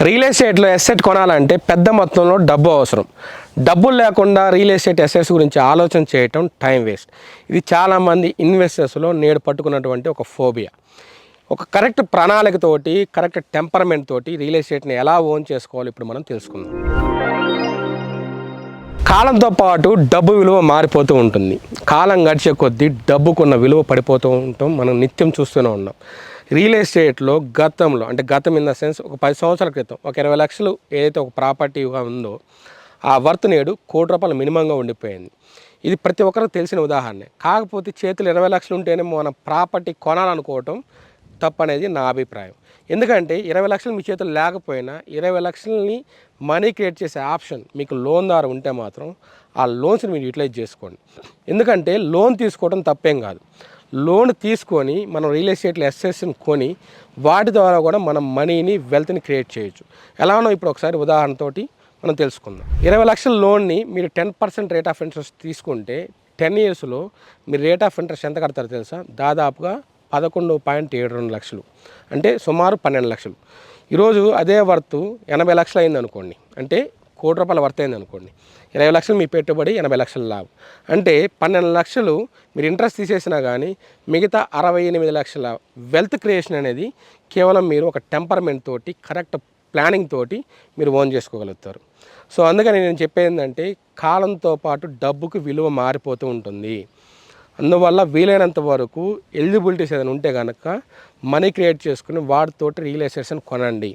Real ఎస్టేట్లో asset కొనాలంటే పెద్ద మొత్తంలో డబ్బు అవసరం. డబ్బులు లేకుండా రియల్ ఎస్టేట్ ఎసెట్స్ గురించి ఆలోచన చేయటం టైం వేస్ట్. ఇది చాలామంది ఇన్వెస్టర్స్లో నేడు పట్టుకున్నటువంటి ఒక ఫోబియా. ఒక కరెక్ట్ ప్రణాళికతోటి, కరెక్ట్ టెంపర్మెంట్ తోటి రియల్ ఎస్టేట్ని ఎలా ఓన్ చేసుకోవాలి ఇప్పుడు మనం తెలుసుకుందాం. కాలంతో పాటు డబ్బు విలువ మారిపోతూ ఉంటుంది. కాలం గడిచే కొద్దీ డబ్బుకున్న విలువ పడిపోతూ ఉంటాం మనం నిత్యం చూస్తూనే ఉన్నాం. రియల్ ఎస్టేట్లో గతంలో అంటే గతం ఇన్ ద సెన్స్ ఒక 10 సంవత్సరాల క్రితం ఒక 20 లక్షలు ఏదైతే ఒక ప్రాపర్టీగా ఉందో ఆ వర్త్ నేడు ₹1,00,00,000 మినిమంగా ఉండిపోయింది. ఇది ప్రతి ఒక్కరికి తెలిసిన ఉదాహరణే. కాకపోతే చేతులు 20 లక్షలు ఉంటేనే మనం ప్రాపర్టీ కొనాలనుకోవటం తప్పనేది నా అభిప్రాయం. ఎందుకంటే 20 లక్షలు మీ చేతులు లేకపోయినా 20 లక్షలని మనీ క్రియేట్ చేసే ఆప్షన్ మీకు లోన్ ద్వారా ఉంటే మాత్రం ఆ లోన్స్ని మీరు యూటిలైజ్ చేసుకోండి. ఎందుకంటే లోన్ తీసుకోవడం తప్పేం కాదు. లోన్ తీసుకొని మనం రియల్ ఎస్టేట్లో ఎస్ఎస్ని కొని వాటి ద్వారా కూడా మనం మనీని వెల్త్ని క్రియేట్ చేయొచ్చు. ఎలానో ఇప్పుడు ఒకసారి ఉదాహరణతోటి మనం తెలుసుకుందాం. 20 లక్షల లోన్ని మీరు 10% రేట్ ఆఫ్ ఇంట్రెస్ట్ తీసుకుంటే 10 ఇయర్స్లో మీరు రేట్ ఆఫ్ ఇంట్రెస్ట్ ఎంత కడతారో తెలుసా? దాదాపుగా 11.72 లక్షలు, అంటే సుమారు 12 లక్షలు. ఈరోజు అదే వర్త్ 80 లక్షలు అయింది అనుకోండి, అంటే ₹1,00,00,000 వర్త్ అయింది అనుకోండి. 20 లక్షలు మీ పెట్టుబడి, 80 లక్షల లాభం, అంటే 12 లక్షలు మీరు ఇంట్రెస్ట్ తీసేసినా కానీ మిగతా 68 లక్షల వెల్త్ క్రియేషన్ అనేది కేవలం మీరు ఒక టెంపర్మెంట్ తోటి, కరెక్ట్ ప్లానింగ్ తోటి మీరు ఓన్ చేసుకోగలుగుతారు. సో అందుకని నేను చెప్పేది ఏంటంటే కాలంతో పాటు డబ్బుకు విలువ మారిపోతూ ఉంటుంది. అందువల్ల వీలైనంత వరకు ఎలిజిబిలిటీస్ ఏదైనా ఉంటే కనుక మనీ క్రియేట్ చేసుకుని వాటితోటి రియల్ ఎస్టేట్స్ని కొనండి.